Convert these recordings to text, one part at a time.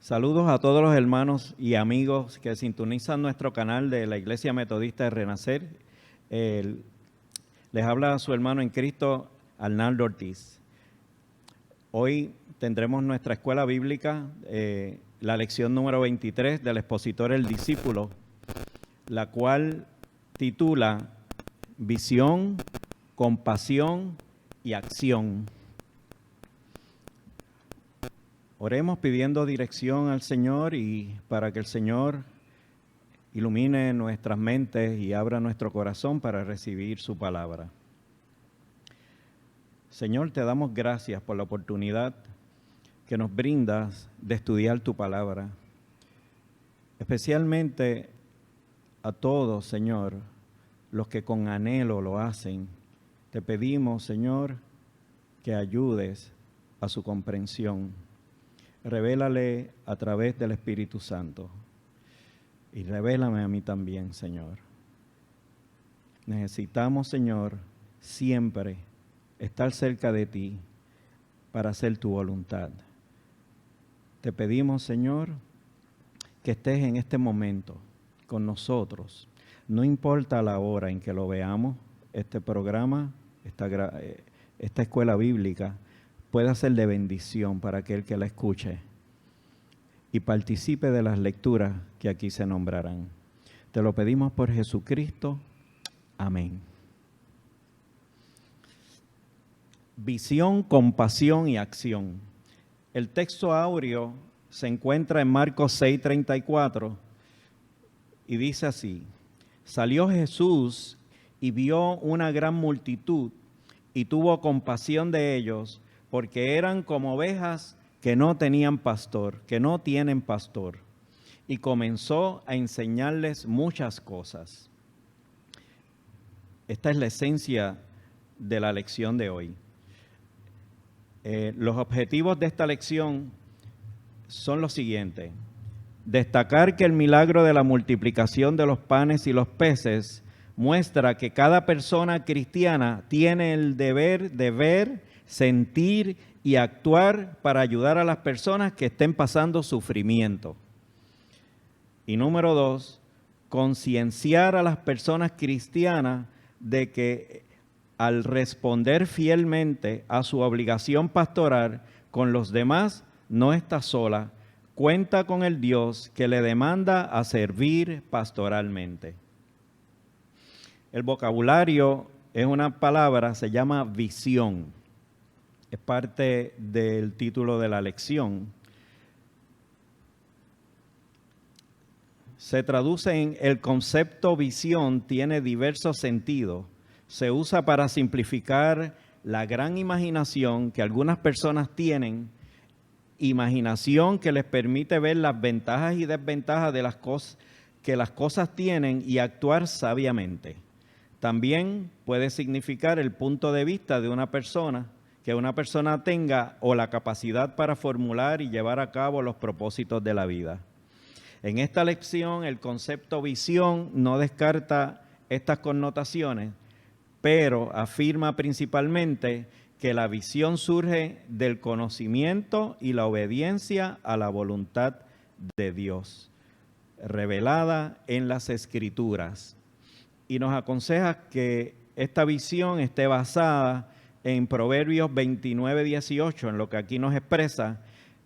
Saludos a todos los hermanos y amigos que sintonizan nuestro canal de la Iglesia Metodista de Renacer. Les habla su hermano en Cristo, Arnaldo Ortiz. Hoy tendremos nuestra escuela bíblica, la lección número 23 del expositor El Discípulo, la cual titula Visión, Compasión y Acción. Oremos pidiendo dirección al Señor y para que el Señor ilumine nuestras mentes y abra nuestro corazón para recibir su palabra. Señor, te damos gracias por la oportunidad que nos brindas de estudiar tu palabra. Especialmente a todos, Señor, los que con anhelo lo hacen. Te pedimos, Señor, que ayudes a su comprensión. Revélale a través del Espíritu Santo y revélame a mí también, Señor. Necesitamos, Señor, siempre estar cerca de ti para hacer tu voluntad. Te pedimos, Señor, que estés en este momento con nosotros. No importa la hora en que lo veamos, este programa, esta escuela bíblica, pueda ser de bendición para aquel que la escuche y participe de las lecturas que aquí se nombrarán. Te lo pedimos por Jesucristo. Amén. Visión, compasión y acción. El texto áureo se encuentra en Marcos 6:34 y dice así: Salió Jesús y vio una gran multitud y tuvo compasión de ellos, porque eran como ovejas que no tenían pastor, que no tienen pastor. Y comenzó a enseñarles muchas cosas. Esta es la esencia de la lección de hoy. Los objetivos de esta lección son los siguientes: destacar que el milagro de la multiplicación de los panes y los peces muestra que cada persona cristiana tiene el deber de ver, sentir y actuar para ayudar a las personas que estén pasando sufrimiento. Y número 2, concienciar a las personas cristianas de que al responder fielmente a su obligación pastoral con los demás, no está sola, cuenta con el Dios que le demanda a servir pastoralmente. El vocabulario es una palabra, se llama visión. Es parte del título de la lección. Se traduce en el concepto visión, tiene diversos sentidos. Se usa para simplificar la gran imaginación que algunas personas tienen, imaginación que les permite ver las ventajas y desventajas de las cosas que las cosas tienen y actuar sabiamente. También puede significar el punto de vista de una persona, que una persona tenga o la capacidad para formular y llevar a cabo los propósitos de la vida. En esta lección, el concepto visión no descarta estas connotaciones, pero afirma principalmente que la visión surge del conocimiento y la obediencia a la voluntad de Dios, revelada en las Escrituras. Y nos aconseja que esta visión esté basada en Proverbios 29:18, en lo que aquí nos expresa,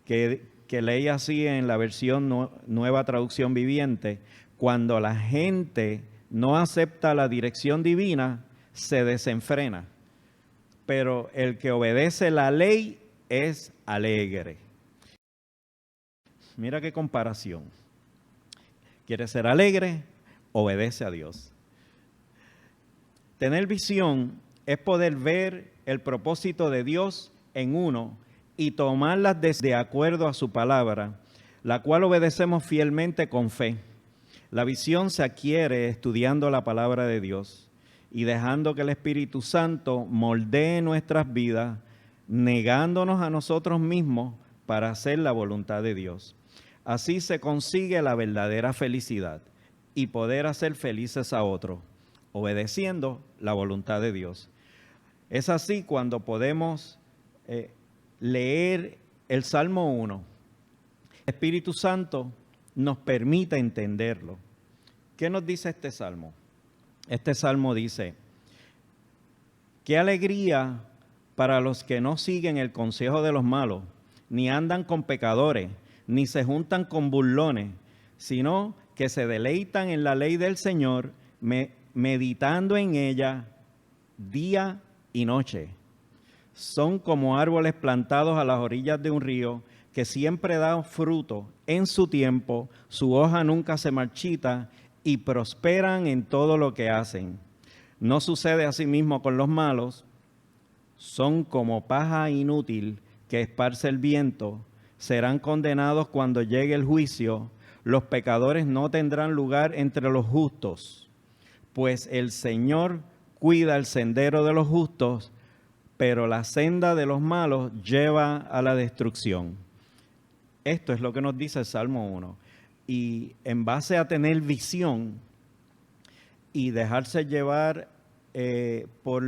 que leí así en la versión Nueva Traducción Viviente: cuando la gente no acepta la dirección divina, se desenfrena, pero el que obedece la ley es alegre. Mira qué comparación. ¿Quieres ser alegre? Obedece a Dios. Tener visión es poder ver el propósito de Dios en uno y tomarlas de acuerdo a su palabra, la cual obedecemos fielmente con fe. La visión se adquiere estudiando la palabra de Dios y dejando que el Espíritu Santo moldee nuestras vidas, negándonos a nosotros mismos para hacer la voluntad de Dios. Así se consigue la verdadera felicidad y poder hacer felices a otros, obedeciendo la voluntad de Dios. Es así cuando podemos leer el Salmo 1 Espíritu Santo nos permite entenderlo. ¿Qué nos dice este salmo? Este salmo dice: qué alegría para los que no siguen el consejo de los malos, ni andan con pecadores, ni se juntan con burlones, sino que se deleitan en la ley del Señor, meditando en ella día y noche. Son como árboles plantados a las orillas de un río, que siempre dan fruto en su tiempo, su hoja nunca se marchita, y prosperan en todo lo que hacen. No sucede asimismo con los malos. Son como paja inútil que esparce el viento. Serán condenados cuando llegue el juicio. Los pecadores no tendrán lugar entre los justos, pues el Señor cuida el sendero de los justos, pero la senda de los malos lleva a la destrucción. Esto es lo que nos dice el Salmo 1. Y en base a tener visión y dejarse llevar por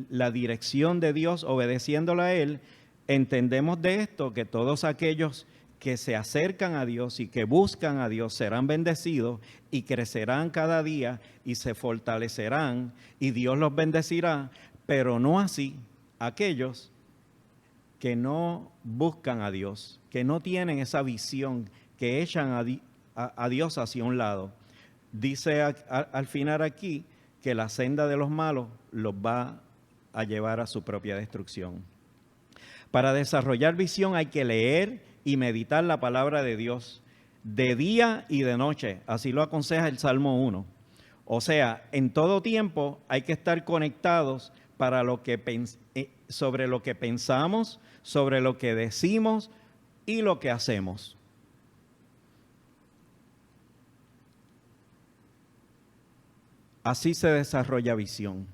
la dirección de Dios, obedeciéndole a Él, entendemos de esto que todos aquellos que se acercan a Dios y que buscan a Dios serán bendecidos y crecerán cada día y se fortalecerán y Dios los bendecirá, pero no así aquellos que no buscan a Dios, que no tienen esa visión, que echan a Dios hacia un lado. Dice al final aquí que la senda de los malos los va a llevar a su propia destrucción. Para desarrollar visión hay que leer y meditar la palabra de Dios de día y de noche. Así lo aconseja el Salmo 1. O sea, en todo tiempo hay que estar conectados para sobre lo que pensamos, sobre lo que decimos y lo que hacemos. Así se desarrolla visión,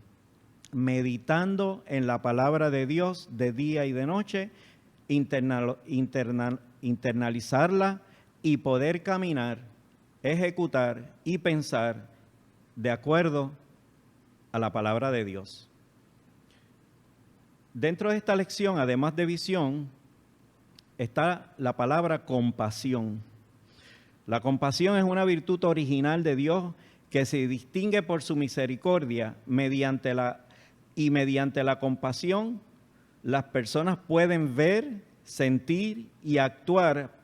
meditando en la palabra de Dios de día y de noche, internalizarla y poder caminar, ejecutar y pensar de acuerdo a la palabra de Dios. Dentro de esta lección, además de visión, está la palabra compasión. La compasión es una virtud original de Dios que se distingue por su misericordia. Mediante la compasión, las personas pueden ver, sentir y actuar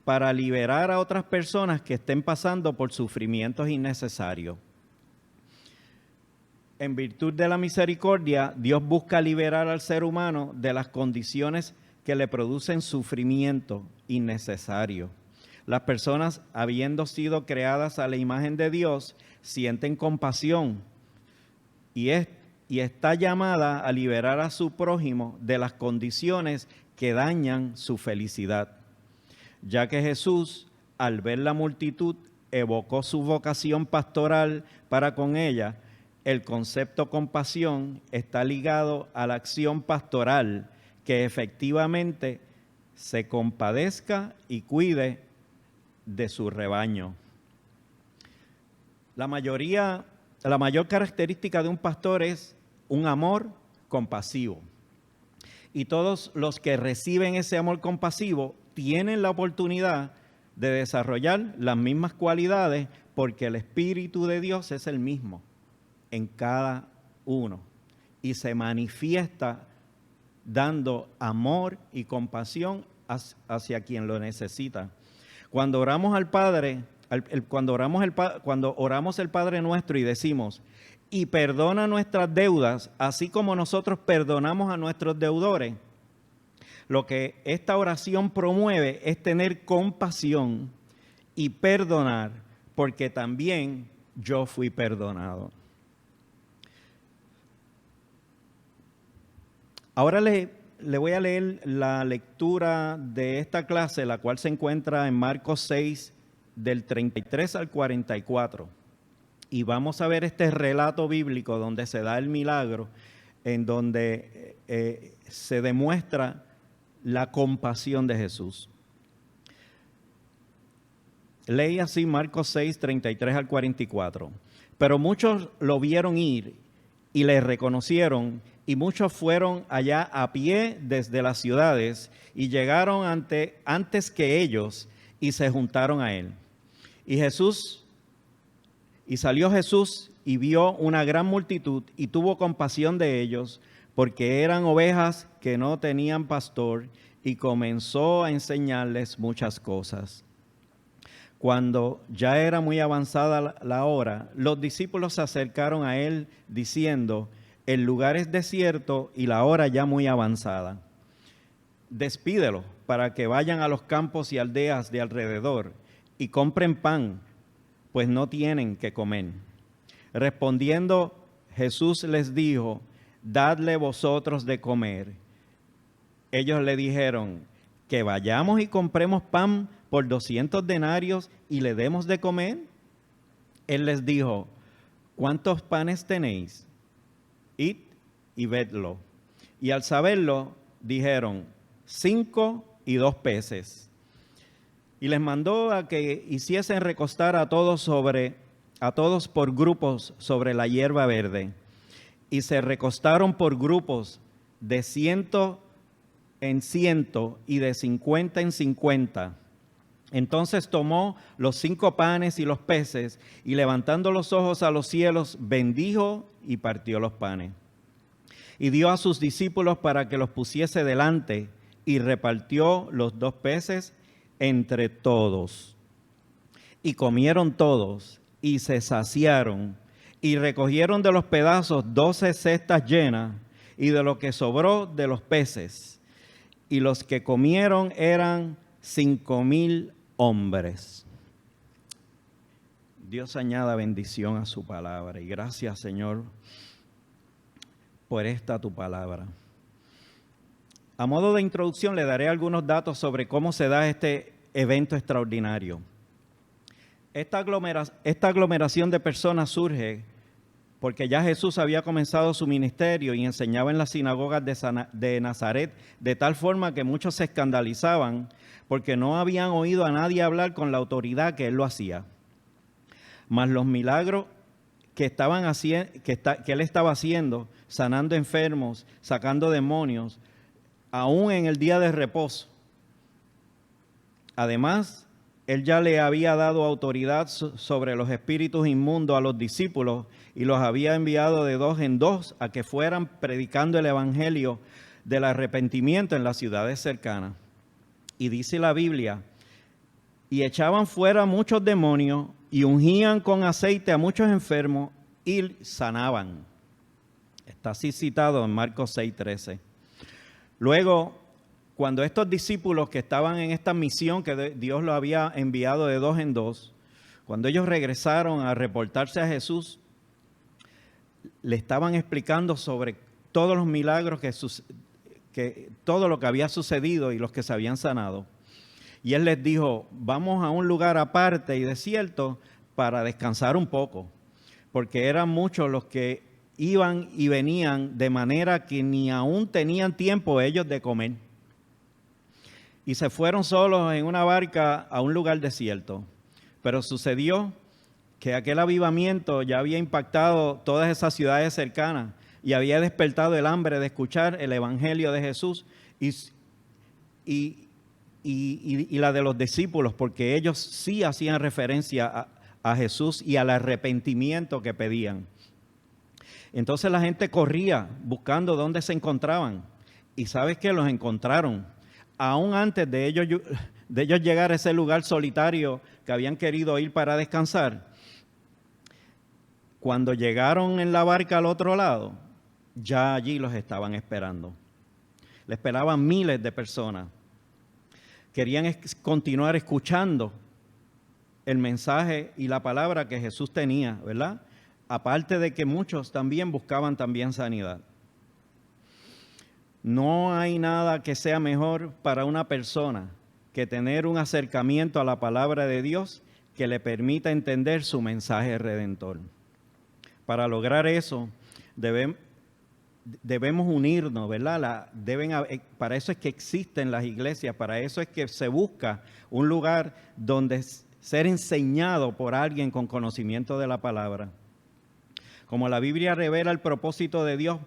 para liberar a otras personas que estén pasando por sufrimientos innecesarios. En virtud de la misericordia, Dios busca liberar al ser humano de las condiciones que le producen sufrimiento innecesario. Las personas, habiendo sido creadas a la imagen de Dios, sienten compasión y está llamada a liberar a su prójimo de las condiciones que dañan su felicidad. Ya que Jesús, al ver la multitud, evocó su vocación pastoral para con ella, el concepto compasión está ligado a la acción pastoral que efectivamente se compadezca y cuide de su rebaño. La mayor característica de un pastor es un amor compasivo. Y todos los que reciben ese amor compasivo tienen la oportunidad de desarrollar las mismas cualidades porque el Espíritu de Dios es el mismo en cada uno y se manifiesta dando amor y compasión hacia quien lo necesita. Cuando oramos al Padre, cuando oramos el Padre Nuestro y decimos: y perdona nuestras deudas, así como nosotros perdonamos a nuestros deudores, lo que esta oración promueve es tener compasión y perdonar, porque también yo fui perdonado. Ahora le voy a leer la lectura de esta clase, la cual se encuentra en Marcos 6, del 33 al 44. Y vamos a ver este relato bíblico donde se da el milagro, en donde se demuestra la compasión de Jesús. Leí así Marcos 6, 33 al 44. Pero muchos lo vieron ir y le reconocieron, y muchos fueron allá a pie desde las ciudades y llegaron antes que ellos, y se juntaron a él. Y salió Jesús y vio una gran multitud y tuvo compasión de ellos, porque eran ovejas que no tenían pastor, y comenzó a enseñarles muchas cosas. Cuando ya era muy avanzada la hora, los discípulos se acercaron a él diciendo: el lugar es desierto y la hora ya muy avanzada. Despídelo para que vayan a los campos y aldeas de alrededor y compren pan, pues no tienen que comer. Respondiendo, Jesús les dijo: dadle vosotros de comer. Ellos le dijeron: que vayamos y compremos pan por 200 denarios y le demos de comer. Él les dijo: ¿cuántos panes tenéis? Id y vedlo. Y al saberlo, dijeron: 5 y 2 peces. Y les mandó a que hiciesen recostar a todos por grupos sobre la hierba verde. Y se recostaron por grupos de 100 en 100 y de 50 en 50. Entonces tomó los 5 panes y los peces, y levantando los ojos a los cielos, bendijo y partió los panes. Y dio a sus discípulos para que los pusiese delante, y repartió los 2 peces entre todos. Y comieron todos, y se saciaron, y recogieron de los pedazos 12 cestas llenas, y de lo que sobró de los peces. Y los que comieron eran 5,000 hombres. Dios añada bendición a su palabra, y gracias, Señor, por esta tu palabra. A modo de introducción le daré algunos datos sobre cómo se da este evento extraordinario. Esta aglomeración de personas surge porque ya Jesús había comenzado su ministerio y enseñaba en las sinagogas de Nazaret, de tal forma que muchos se escandalizaban porque no habían oído a nadie hablar con la autoridad que él lo hacía. Mas los milagros que él estaba haciendo, sanando enfermos, sacando demonios, aún en el día de reposo. Además, él ya le había dado autoridad sobre los espíritus inmundos a los discípulos y los había enviado de 2 en 2 a que fueran predicando el evangelio del arrepentimiento en las ciudades cercanas. Y dice la Biblia: y echaban fuera muchos demonios y ungían con aceite a muchos enfermos y sanaban. Está así citado en Marcos 6:13. Luego, cuando estos discípulos que estaban en esta misión que Dios los había enviado de 2 en 2, cuando ellos regresaron a reportarse a Jesús, le estaban explicando sobre todos los milagros todo lo que había sucedido y los que se habían sanado. Y él les dijo: vamos a un lugar aparte y desierto para descansar un poco, porque eran muchos los que iban y venían, de manera que ni aún tenían tiempo ellos de comer. Y se fueron solos en una barca a un lugar desierto. Pero sucedió que aquel avivamiento ya había impactado todas esas ciudades cercanas y había despertado el hambre de escuchar el evangelio de Jesús y la de los discípulos, porque ellos sí hacían referencia a Jesús y al arrepentimiento que pedían. Entonces la gente corría buscando dónde se encontraban. Y ¿sabes qué? Los encontraron. Aún antes de ellos llegar a ese lugar solitario que habían querido ir para descansar, cuando llegaron en la barca al otro lado, ya allí los estaban esperando. Le esperaban miles de personas. Querían continuar escuchando el mensaje y la palabra que Jesús tenía, ¿verdad? Aparte de que muchos también buscaban también sanidad. No hay nada que sea mejor para una persona que tener un acercamiento a la palabra de Dios que le permita entender su mensaje redentor. Para lograr eso, debemos unirnos, ¿verdad? Para eso es que existen las iglesias, para eso es que se busca un lugar donde ser enseñado por alguien con conocimiento de la palabra. Como la Biblia revela el propósito de Dios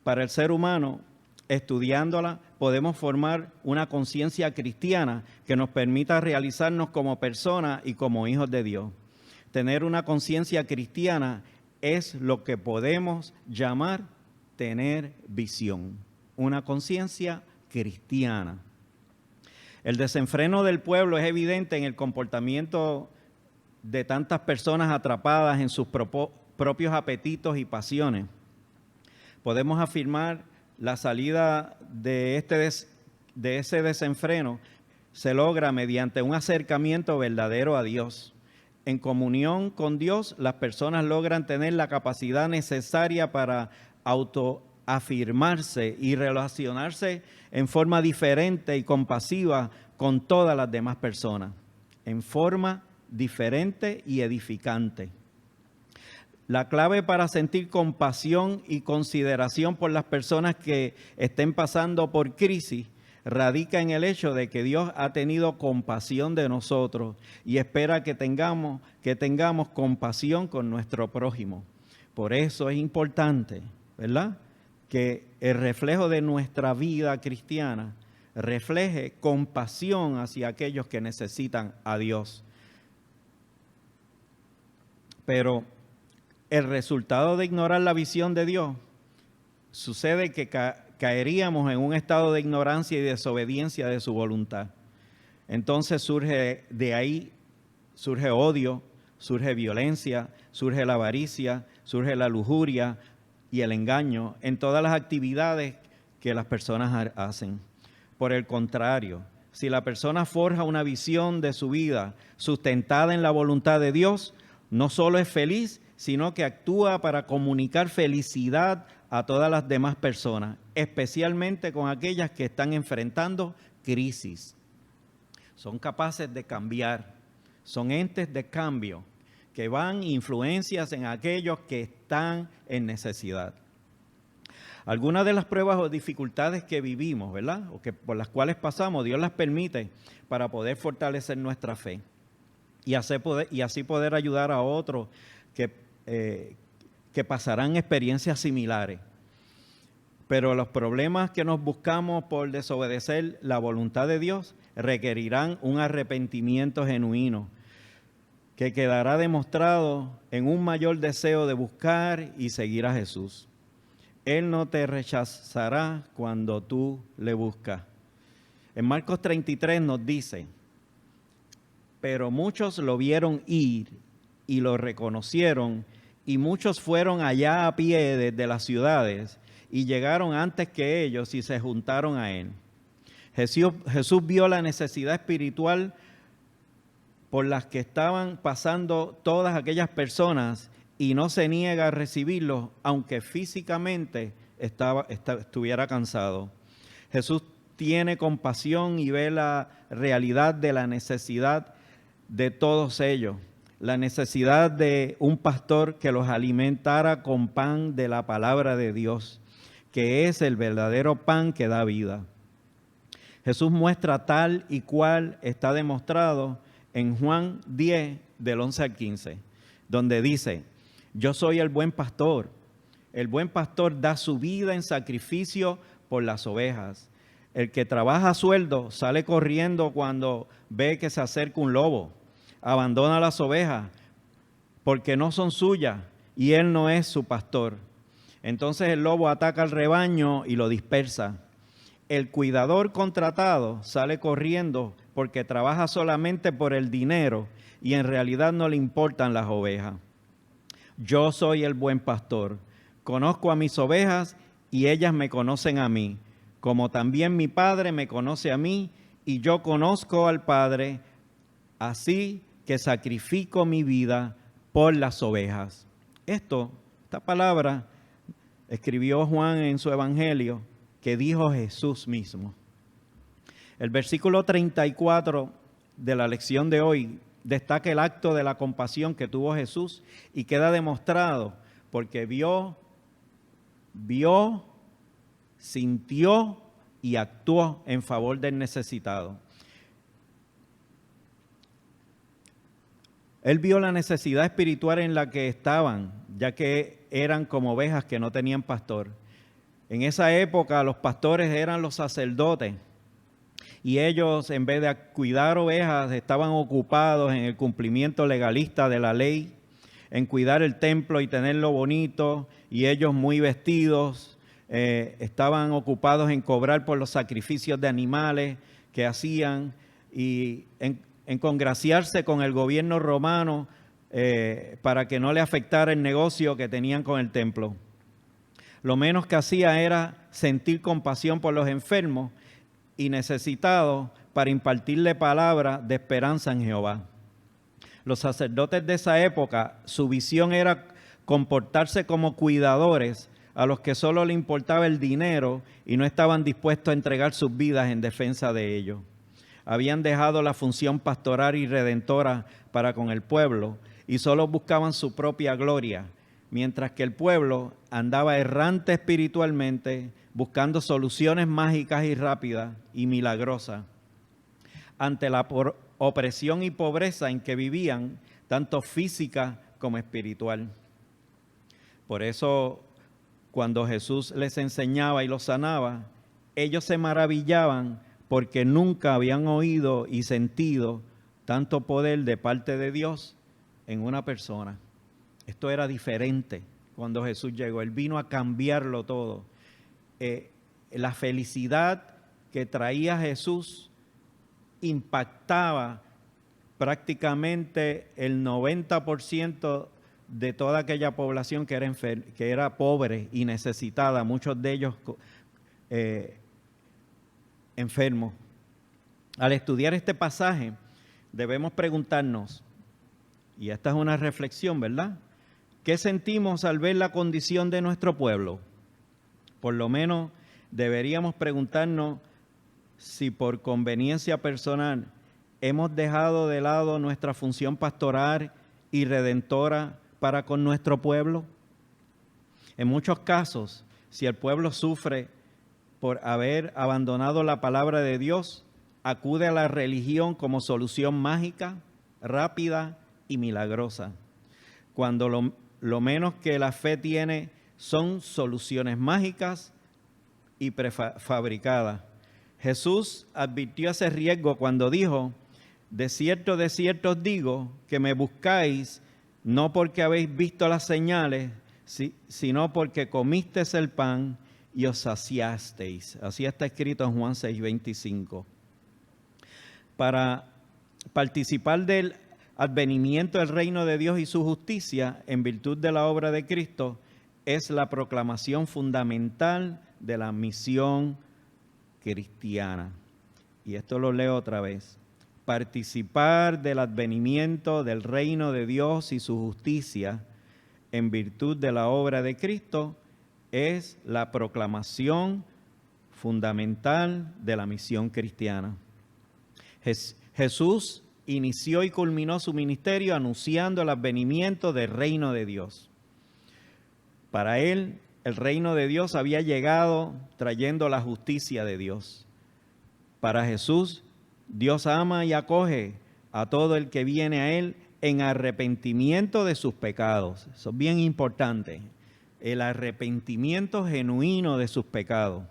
para el ser humano, Estudiándola, podemos formar una conciencia cristiana que nos permita realizarnos como personas y como hijos de Dios. Tener una conciencia cristiana es lo que podemos llamar tener visión. Una conciencia cristiana. El desenfreno del pueblo es evidente en el comportamiento de tantas personas atrapadas en sus propios apetitos y pasiones. Podemos afirmar la salida de ese desenfreno se logra mediante un acercamiento verdadero a Dios. En comunión con Dios, las personas logran tener la capacidad necesaria para autoafirmarse y relacionarse en forma diferente y compasiva con todas las demás personas, en forma diferente y edificante. La clave para sentir compasión y consideración por las personas que estén pasando por crisis radica en el hecho de que Dios ha tenido compasión de nosotros y espera que tengamos compasión con nuestro prójimo. Por eso es importante, ¿verdad?, que el reflejo de nuestra vida cristiana refleje compasión hacia aquellos que necesitan a Dios. Pero el resultado de ignorar la visión de Dios sucede que caeríamos en un estado de ignorancia y desobediencia de su voluntad. Entonces surge odio, surge violencia, surge la avaricia, surge la lujuria y el engaño en todas las actividades que las personas hacen. Por el contrario, si la persona forja una visión de su vida sustentada en la voluntad de Dios, no solo es feliz, sino que actúa para comunicar felicidad a todas las demás personas, especialmente con aquellas que están enfrentando crisis. Son capaces de cambiar, son entes de cambio que van influencias en aquellos que están en necesidad. Algunas de las pruebas o dificultades que vivimos, ¿verdad?, o que por las cuales pasamos, Dios las permite para poder fortalecer nuestra fe y así poder ayudar a otros que pasarán experiencias similares. Pero los problemas que nos buscamos por desobedecer la voluntad de Dios requerirán un arrepentimiento genuino que quedará demostrado en un mayor deseo de buscar y seguir a Jesús. Él no te rechazará cuando tú le buscas. En Marcos 33 nos dice: pero muchos lo vieron ir y lo reconocieron, y muchos fueron allá a pie desde las ciudades y llegaron antes que ellos y se juntaron a él. Jesús vio la necesidad espiritual por las que estaban pasando todas aquellas personas y no se niega a recibirlos, aunque físicamente estuviera cansado. Jesús tiene compasión y ve la realidad de la necesidad de todos ellos, la necesidad de un pastor que los alimentara con pan de la palabra de Dios, que es el verdadero pan que da vida. Jesús muestra tal y cual está demostrado en Juan 10, del 11 al 15, donde dice: yo soy el buen pastor da su vida en sacrificio por las ovejas. El que trabaja a sueldo sale corriendo cuando ve que se acerca un lobo. Abandona las ovejas porque no son suyas y él no es su pastor. Entonces el lobo ataca al rebaño y lo dispersa. El cuidador contratado sale corriendo porque trabaja solamente por el dinero y en realidad no le importan las ovejas. Yo soy el buen pastor. Conozco a mis ovejas y ellas me conocen a mí, como también mi Padre me conoce a mí y yo conozco al Padre, así que sacrifico mi vida por las ovejas. Esta palabra escribió Juan en su evangelio, que dijo Jesús mismo. El versículo 34 de la lección de hoy destaca el acto de la compasión que tuvo Jesús y queda demostrado porque vio, sintió y actuó en favor del necesitado. Él vio la necesidad espiritual en la que estaban, ya que eran como ovejas que no tenían pastor. En esa época los pastores eran los sacerdotes y ellos, en vez de cuidar ovejas, estaban ocupados en el cumplimiento legalista de la ley, en cuidar el templo y tenerlo bonito, y ellos muy vestidos, estaban ocupados en cobrar por los sacrificios de animales que hacían y en congraciarse con el gobierno romano para que no le afectara el negocio que tenían con el templo. Lo menos que hacía era sentir compasión por los enfermos y necesitados para impartirle palabra de esperanza en Jehová. Los sacerdotes de esa época, su visión era comportarse como cuidadores a los que solo le importaba el dinero y no estaban dispuestos a entregar sus vidas en defensa de ellos. Habían dejado la función pastoral y redentora para con el pueblo y solo buscaban su propia gloria, mientras que el pueblo andaba errante espiritualmente, buscando soluciones mágicas y rápidas y milagrosas ante la opresión y pobreza en que vivían, tanto física como espiritual. Por eso, cuando Jesús les enseñaba y los sanaba, ellos se maravillaban porque nunca habían oído y sentido tanto poder de parte de Dios en una persona. Esto era diferente cuando Jesús llegó. Él vino a cambiarlo todo. La felicidad que traía Jesús impactaba prácticamente el 90% de toda aquella población que era pobre y necesitada, muchos de ellos enfermos. Al estudiar este pasaje, debemos preguntarnos, y esta es una reflexión, ¿verdad? ¿Qué sentimos al ver la condición de nuestro pueblo? Por lo menos deberíamos preguntarnos si por conveniencia personal hemos dejado de lado nuestra función pastoral y redentora para con nuestro pueblo. En muchos casos, si el pueblo sufre por haber abandonado la palabra de Dios, acude a la religión como solución mágica, rápida y milagrosa, cuando lo menos que la fe tiene son soluciones mágicas y prefabricadas. Jesús advirtió ese riesgo cuando dijo: de cierto os digo, que me buscáis no porque habéis visto las señales, sino porque comisteis el pan y os saciasteis. Así está escrito en Juan 6:25. Para participar del advenimiento del reino de Dios y su justicia en virtud de la obra de Cristo es la proclamación fundamental de la misión cristiana. Y esto lo leo otra vez. Participar del advenimiento del reino de Dios y su justicia en virtud de la obra de Cristo es la proclamación fundamental de la misión cristiana. Jesús inició y culminó su ministerio anunciando el advenimiento del reino de Dios. Para él, el reino de Dios había llegado trayendo la justicia de Dios. Para Jesús, Dios ama y acoge a todo el que viene a Él en arrepentimiento de sus pecados. Eso es bien importante, el arrepentimiento genuino de sus pecados.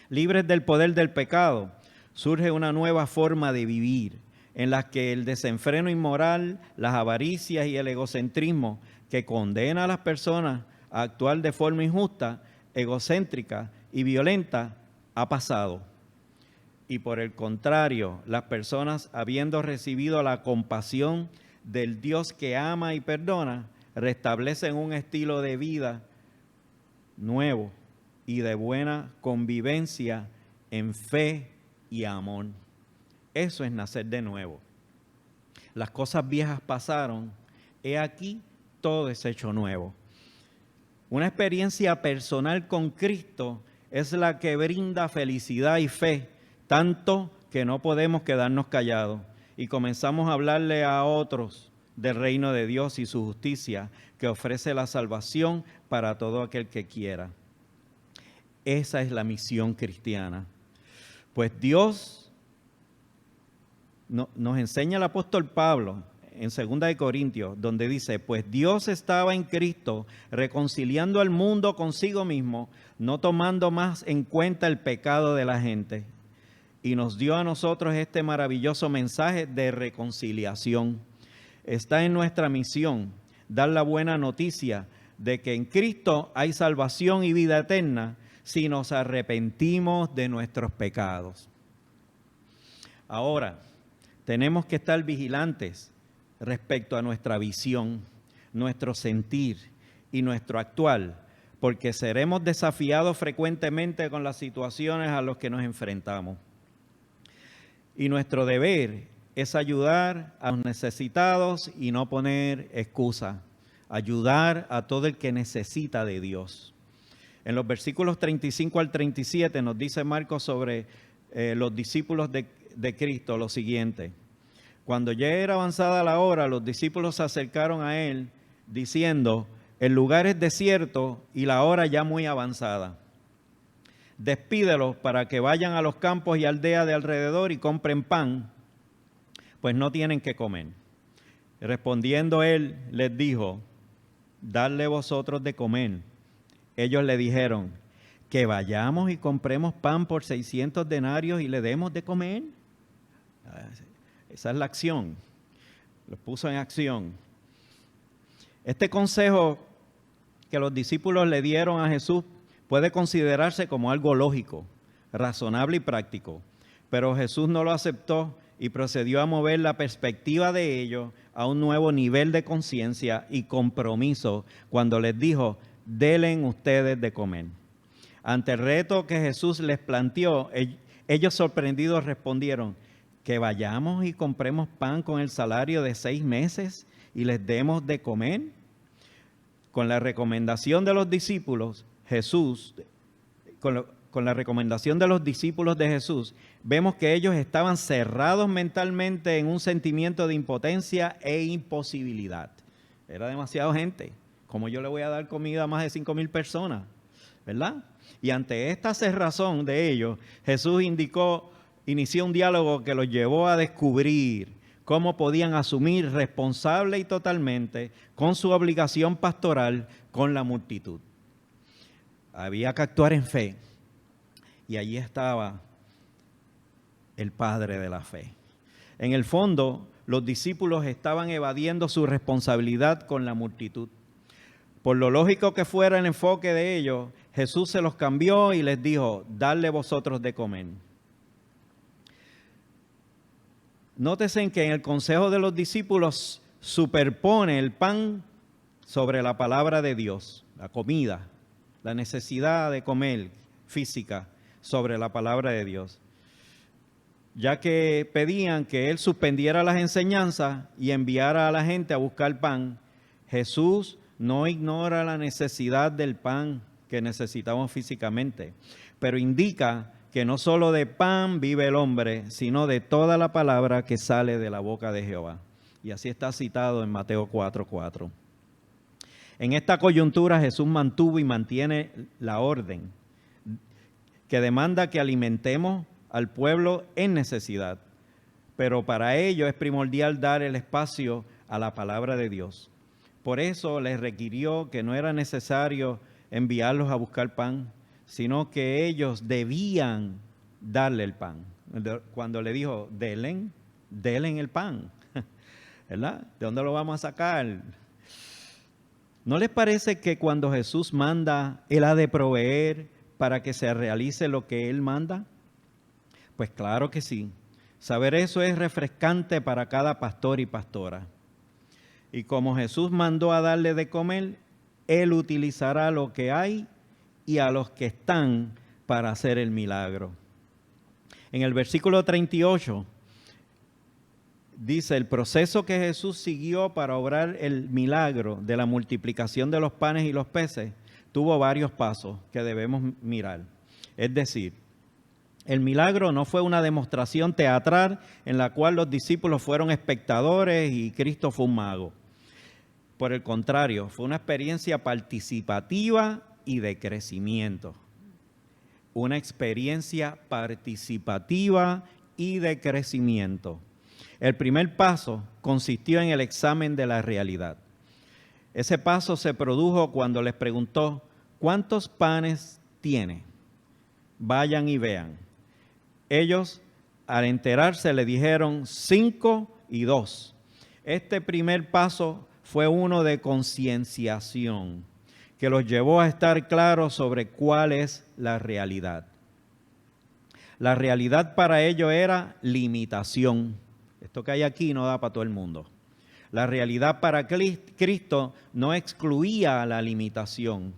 Libres del poder del pecado, surge una nueva forma de vivir, en la que el desenfreno inmoral, las avaricias y el egocentrismo que condena a las personas a actuar de forma injusta, egocéntrica y violenta ha pasado. Y por el contrario, las personas, habiendo recibido la compasión del Dios que ama y perdona, restablecen un estilo de vida nuevo y de buena convivencia en fe y amor. Eso es nacer de nuevo. Las cosas viejas pasaron, he aquí todo es hecho nuevo. Una experiencia personal con Cristo es la que brinda felicidad y fe, tanto que no podemos quedarnos callados y comenzamos a hablarle a otros del reino de Dios y su justicia, que ofrece la salvación para todo aquel que quiera. Esa es la misión cristiana. Pues Dios nos enseña el apóstol Pablo en 2 de Corintios, donde dice, pues Dios estaba en Cristo reconciliando al mundo consigo mismo, no tomando más en cuenta el pecado de la gente. Y nos dio a nosotros este maravilloso mensaje de reconciliación. Está en nuestra misión dar la buena noticia de que en Cristo hay salvación y vida eterna si nos arrepentimos de nuestros pecados. Ahora, tenemos que estar vigilantes respecto a nuestra visión, nuestro sentir y nuestro actuar, porque seremos desafiados frecuentemente con las situaciones a las que nos enfrentamos. Y nuestro deber es ayudar a los necesitados y no poner excusa, ayudar a todo el que necesita de Dios. En los versículos 35 al 37 nos dice Marcos sobre los discípulos de Cristo lo siguiente. Cuando ya era avanzada la hora, los discípulos se acercaron a él diciendo, el lugar es desierto y la hora ya muy avanzada. Despídelos para que vayan a los campos y aldeas de alrededor y compren pan, pues no tienen que comer. Respondiendo él, les dijo, dadle vosotros de comer. Ellos le dijeron, que vayamos y compremos pan por 600 denarios y le demos de comer. Esa es la acción. Lo puso en acción. Este consejo que los discípulos le dieron a Jesús puede considerarse como algo lógico, razonable y práctico, pero Jesús no lo aceptó y procedió a mover la perspectiva de ellos a un nuevo nivel de conciencia y compromiso cuando les dijo, denle ustedes de comer. Ante el reto que Jesús les planteó, ellos sorprendidos respondieron, que vayamos y compremos pan con el salario de 6 meses y les demos de comer. Con la recomendación de los discípulos, con la recomendación de los discípulos de Jesús, vemos que ellos estaban cerrados mentalmente en un sentimiento de impotencia e imposibilidad. Era demasiada gente. ¿Cómo yo le voy a dar comida a más de 5,000 personas? ¿Verdad? Y ante esta cerrazón de ellos, Jesús inició un diálogo que los llevó a descubrir cómo podían asumir responsable y totalmente con su obligación pastoral con la multitud. Había que actuar en fe. Y allí estaba el padre de la fe. En el fondo, los discípulos estaban evadiendo su responsabilidad con la multitud. Por lo lógico que fuera el enfoque de ellos, Jesús se los cambió y les dijo, dadle vosotros de comer. Nótese que en el consejo de los discípulos superpone el pan sobre la palabra de Dios, la comida, la necesidad de comer física sobre la palabra de Dios, ya que pedían que Él suspendiera las enseñanzas y enviara a la gente a buscar pan. Jesús no ignora la necesidad del pan que necesitamos físicamente, pero indica que no solo de pan vive el hombre, sino de toda la palabra que sale de la boca de Jehová. Y así está citado en Mateo 4:4. En esta coyuntura Jesús mantuvo y mantiene la orden que demanda que alimentemos al pueblo en necesidad, pero para ello es primordial dar el espacio a la palabra de Dios. Por eso les requirió que no era necesario enviarlos a buscar pan, sino que ellos debían darle el pan. Cuando le dijo, denle el pan, ¿verdad? ¿De dónde lo vamos a sacar? ¿No les parece que cuando Jesús manda, Él ha de proveer para que se realice lo que Él manda? Pues claro que sí. Saber eso es refrescante para cada pastor y pastora. Y como Jesús mandó a darle de comer, Él utilizará lo que hay y a los que están para hacer el milagro. En el versículo 38 dice, el proceso que Jesús siguió para obrar el milagro de la multiplicación de los panes y los peces tuvo varios pasos que debemos mirar. Es decir, el milagro no fue una demostración teatral en la cual los discípulos fueron espectadores y Cristo fue un mago. Por el contrario, fue una experiencia participativa y de crecimiento. Una experiencia participativa y de crecimiento. El primer paso consistió en el examen de la realidad. Ese paso se produjo cuando les preguntó, ¿cuántos panes tiene? Vayan y vean. Ellos, al enterarse, le dijeron 5 y 2. Este primer paso fue uno de concienciación, que los llevó a estar claros sobre cuál es la realidad. La realidad para ellos era limitación. Esto que hay aquí no da para todo el mundo. La realidad para Cristo no excluía la limitación,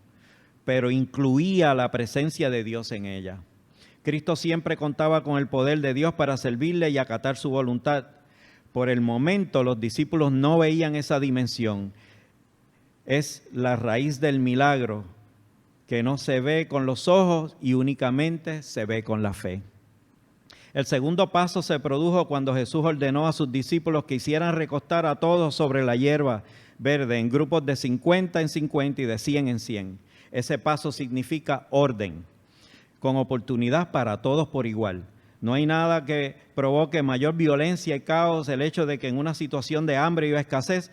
pero incluía la presencia de Dios en ella. Cristo siempre contaba con el poder de Dios para servirle y acatar su voluntad. Por el momento los discípulos no veían esa dimensión. Es la raíz del milagro que no se ve con los ojos y únicamente se ve con la fe. El segundo paso se produjo cuando Jesús ordenó a sus discípulos que hicieran recostar a todos sobre la hierba verde en grupos de 50 en 50 y de 100 en 100. Ese paso significa orden, con oportunidad para todos por igual. No hay nada que provoque mayor violencia y caos el hecho de que en una situación de hambre y escasez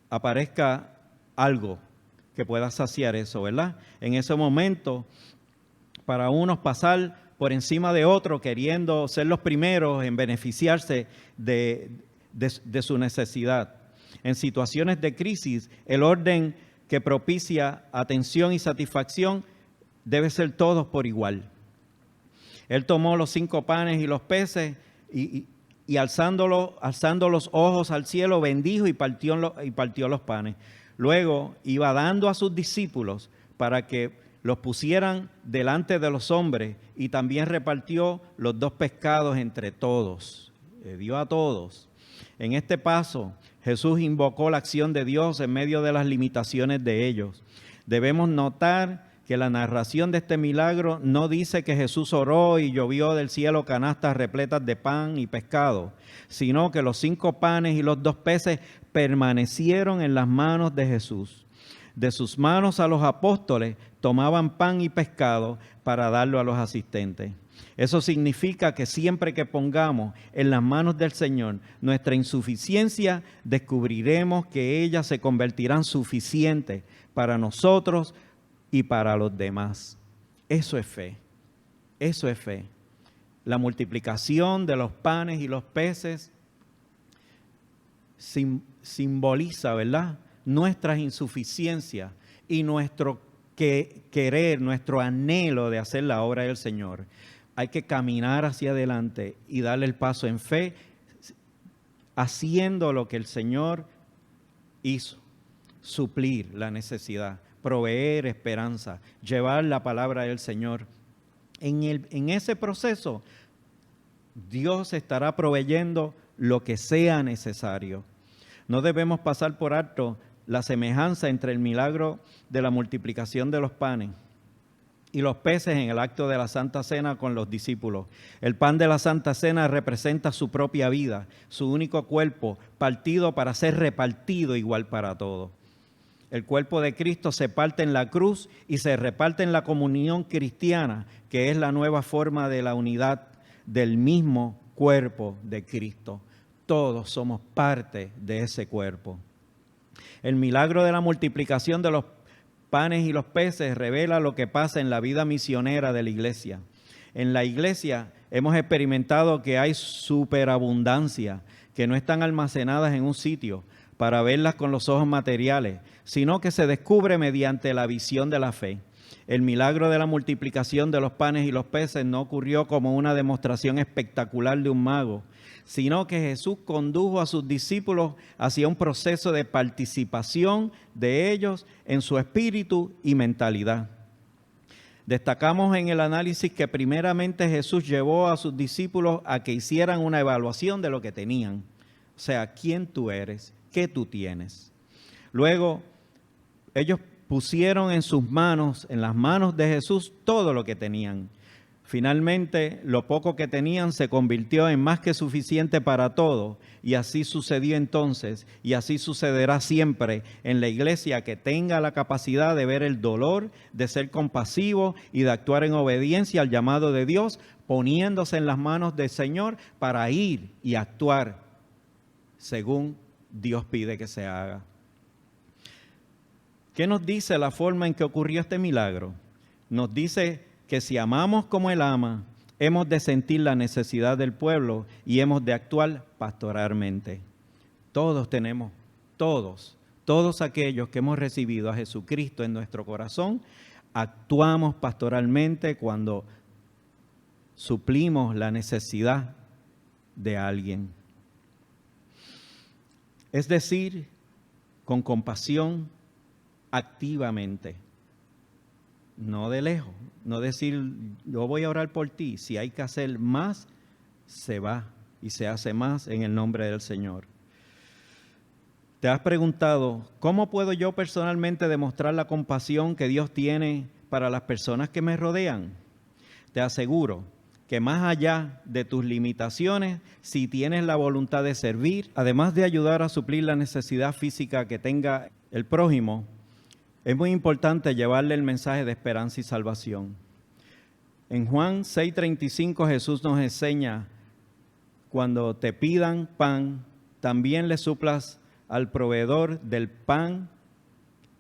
aparezca algo que pueda saciar eso, ¿verdad? En ese momento, para unos pasar por encima de otros, queriendo ser los primeros en beneficiarse de su necesidad. En situaciones de crisis, el orden que propicia atención y satisfacción debe ser todos por igual. Él tomó los 5 panes y los peces y alzando los ojos al cielo, bendijo y partió los panes. Luego iba dando a sus discípulos para que los pusieran delante de los hombres y también repartió los 2 pescados entre todos. Dio a todos. En este paso, Jesús invocó la acción de Dios en medio de las limitaciones de ellos. Debemos notar que la narración de este milagro no dice que Jesús oró y llovió del cielo canastas repletas de pan y pescado, sino que los 5 panes y los 2 peces permanecieron en las manos de Jesús. De sus manos a los apóstoles tomaban pan y pescado para darlo a los asistentes. Eso significa que siempre que pongamos en las manos del Señor nuestra insuficiencia, descubriremos que ellas se convertirán suficientes para nosotros y para los demás. Eso es fe. Eso es fe. La multiplicación de los panes y los peces simboliza, ¿verdad?, nuestras insuficiencias y nuestro querer, nuestro anhelo de hacer la obra del Señor. Hay que caminar hacia adelante y darle el paso en fe, haciendo lo que el Señor hizo, suplir la necesidad, proveer esperanza, llevar la palabra del Señor. En ese proceso, Dios estará proveyendo lo que sea necesario. No debemos pasar por alto la semejanza entre el milagro de la multiplicación de los panes y los peces en el acto de la Santa Cena con los discípulos. El pan de la Santa Cena representa su propia vida, su único cuerpo, partido para ser repartido igual para todos. El cuerpo de Cristo se parte en la cruz y se reparte en la comunión cristiana, que es la nueva forma de la unidad del mismo cuerpo de Cristo. Todos somos parte de ese cuerpo. El milagro de la multiplicación de los panes y los peces revela lo que pasa en la vida misionera de la iglesia. En la iglesia hemos experimentado que hay superabundancia, que no están almacenadas en un sitio para verlas con los ojos materiales, sino que se descubre mediante la visión de la fe. El milagro de la multiplicación de los panes y los peces no ocurrió como una demostración espectacular de un mago, sino que Jesús condujo a sus discípulos hacia un proceso de participación de ellos en su espíritu y mentalidad. Destacamos en el análisis que primeramente Jesús llevó a sus discípulos a que hicieran una evaluación de lo que tenían. O sea, quién tú eres, qué tú tienes. Luego, ellos pusieron en sus manos, en las manos de Jesús, todo lo que tenían. Finalmente, lo poco que tenían se convirtió en más que suficiente para todo, y así sucedió entonces, y así sucederá siempre en la iglesia que tenga la capacidad de ver el dolor, de ser compasivo y de actuar en obediencia al llamado de Dios, poniéndose en las manos del Señor para ir y actuar según Dios pide que se haga. ¿Qué nos dice la forma en que ocurrió este milagro? Nos dice que si amamos como Él ama, hemos de sentir la necesidad del pueblo y hemos de actuar pastoralmente. Todos tenemos, todos aquellos que hemos recibido a Jesucristo en nuestro corazón, actuamos pastoralmente cuando suplimos la necesidad de alguien. Es decir, con compasión, activamente. No de lejos, no decir, yo voy a orar por ti. Si hay que hacer más, se va y se hace más en el nombre del Señor. ¿Te has preguntado, cómo puedo yo personalmente demostrar la compasión que Dios tiene para las personas que me rodean? Te aseguro que más allá de tus limitaciones, si tienes la voluntad de servir, además de ayudar a suplir la necesidad física que tenga el prójimo, es muy importante llevarle el mensaje de esperanza y salvación. En Juan 6:35 Jesús nos enseña, cuando te pidan pan, también le suplas al proveedor del pan,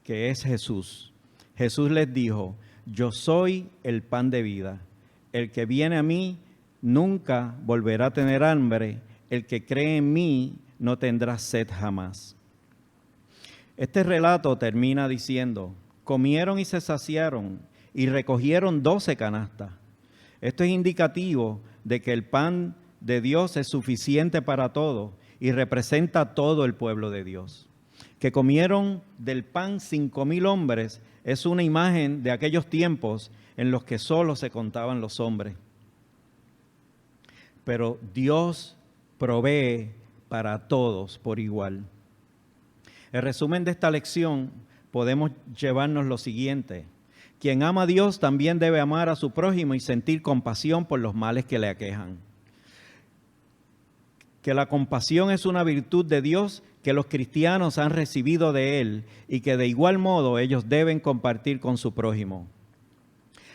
que es Jesús. Jesús les dijo, yo soy el pan de vida. El que viene a mí nunca volverá a tener hambre. El que cree en mí no tendrá sed jamás. Este relato termina diciendo, comieron y se saciaron y recogieron 12 canastas. Esto es indicativo de que el pan de Dios es suficiente para todos y representa a todo el pueblo de Dios. Que comieron del pan 5,000 hombres es una imagen de aquellos tiempos en los que solo se contaban los hombres. Pero Dios provee para todos por igual. El resumen de esta lección podemos llevarnos lo siguiente. Quien ama a Dios también debe amar a su prójimo y sentir compasión por los males que le aquejan. Que la compasión es una virtud de Dios que los cristianos han recibido de Él y que de igual modo ellos deben compartir con su prójimo.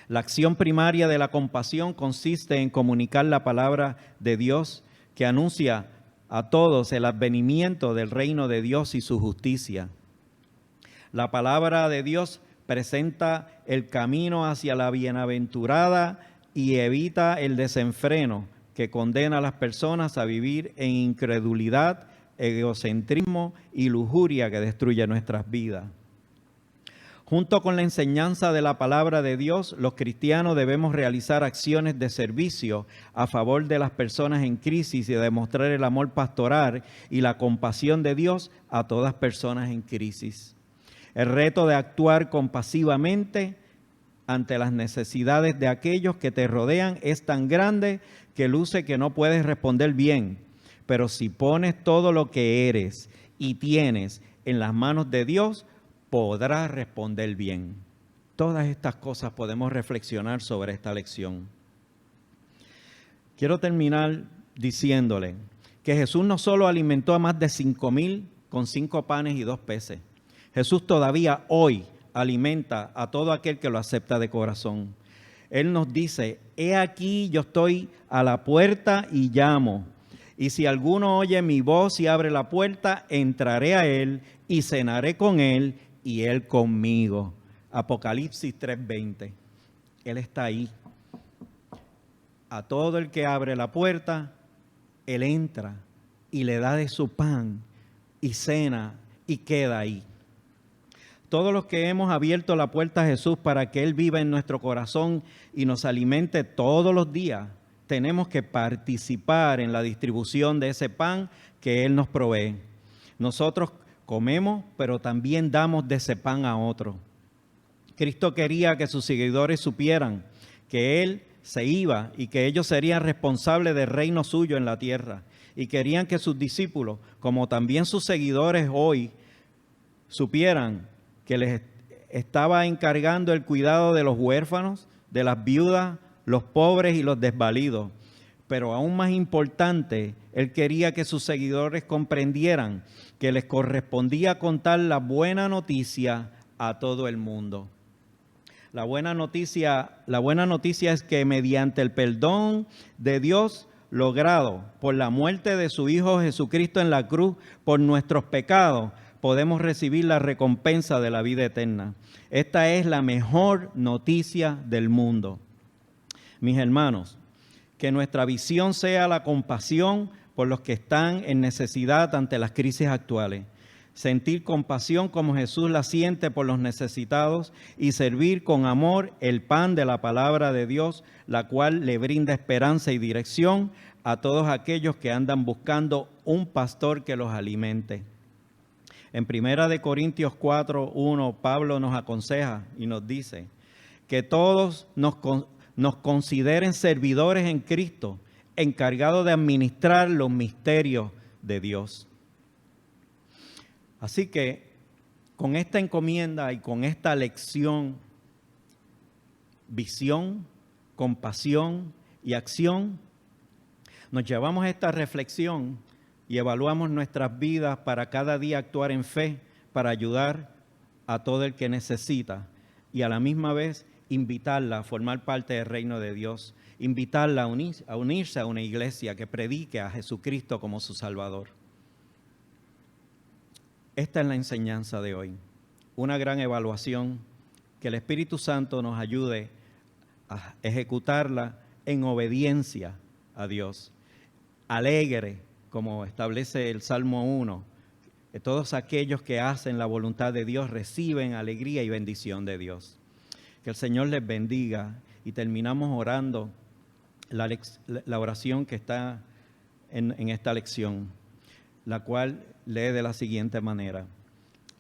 La acción primaria de la compasión consiste en comunicar la palabra de Dios que anuncia a todos el advenimiento del reino de Dios y su justicia. La palabra de Dios presenta el camino hacia la bienaventurada y evita el desenfreno que condena a las personas a vivir en incredulidad, egocentrismo y lujuria que destruye nuestras vidas. Junto con la enseñanza de la palabra de Dios, los cristianos debemos realizar acciones de servicio a favor de las personas en crisis y demostrar el amor pastoral y la compasión de Dios a todas personas en crisis. El reto de actuar compasivamente ante las necesidades de aquellos que te rodean es tan grande que luce que no puedes responder bien, pero si pones todo lo que eres y tienes en las manos de Dios, podrás responder bien. Todas estas cosas podemos reflexionar sobre esta lección. Quiero terminar diciéndole que Jesús no solo alimentó a más de 5,000 con 5 panes y 2 peces. Jesús todavía hoy alimenta a todo aquel que lo acepta de corazón. Él nos dice, he aquí yo estoy a la puerta y llamo. Y si alguno oye mi voz y abre la puerta, entraré a él y cenaré con él y él conmigo. Apocalipsis 3:20. Él está ahí. A todo el que abre la puerta, Él entra y le da de su pan y cena y queda ahí. Todos los que hemos abierto la puerta a Jesús para que Él viva en nuestro corazón y nos alimente todos los días, tenemos que participar en la distribución de ese pan que Él nos provee. Nosotros comemos, pero también damos de ese pan a otro. Cristo quería que sus seguidores supieran que Él se iba y que ellos serían responsables del reino suyo en la tierra. Y querían que sus discípulos, como también sus seguidores hoy, supieran que les estaba encargando el cuidado de los huérfanos, de las viudas, los pobres y los desvalidos. Pero aún más importante, Él quería que sus seguidores comprendieran que les correspondía contar la buena noticia a todo el mundo. La buena noticia es que mediante el perdón de Dios, logrado por la muerte de su Hijo Jesucristo en la cruz por nuestros pecados, podemos recibir la recompensa de la vida eterna. Esta es la mejor noticia del mundo. Mis hermanos, que nuestra visión sea la compasión por los que están en necesidad ante las crisis actuales. Sentir compasión como Jesús la siente por los necesitados y servir con amor el pan de la palabra de Dios, la cual le brinda esperanza y dirección a todos aquellos que andan buscando un pastor que los alimente. En 1 Corintios 4:1, Pablo nos aconseja y nos dice que todos nos consideren servidores en Cristo, encargados de administrar los misterios de Dios. Así que con esta encomienda y con esta lección, visión, compasión y acción, nos llevamos a esta reflexión y evaluamos nuestras vidas para cada día actuar en fe, para ayudar a todo el que necesita y a la misma vez invitarla a formar parte del reino de Dios, invitarla a unirse a una iglesia que predique a Jesucristo como su Salvador. Esta es la enseñanza de hoy, una gran evaluación, que el Espíritu Santo nos ayude a ejecutarla en obediencia a Dios, alegre, como establece el Salmo 1, que todos aquellos que hacen la voluntad de Dios reciben alegría y bendición de Dios. Que el Señor les bendiga y terminamos orando la oración que está en esta lección, la cual lee de la siguiente manera.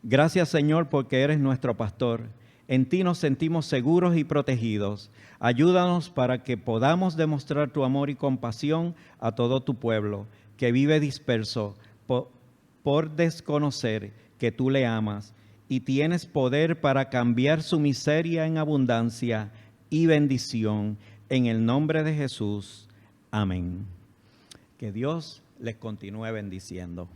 Gracias, Señor, porque eres nuestro pastor. En ti nos sentimos seguros y protegidos. Ayúdanos para que podamos demostrar tu amor y compasión a todo tu pueblo, que vive disperso por desconocer que tú le amas y tienes poder para cambiar su miseria en abundancia y bendición. En el nombre de Jesús. Amén. Que Dios les continúe bendiciendo.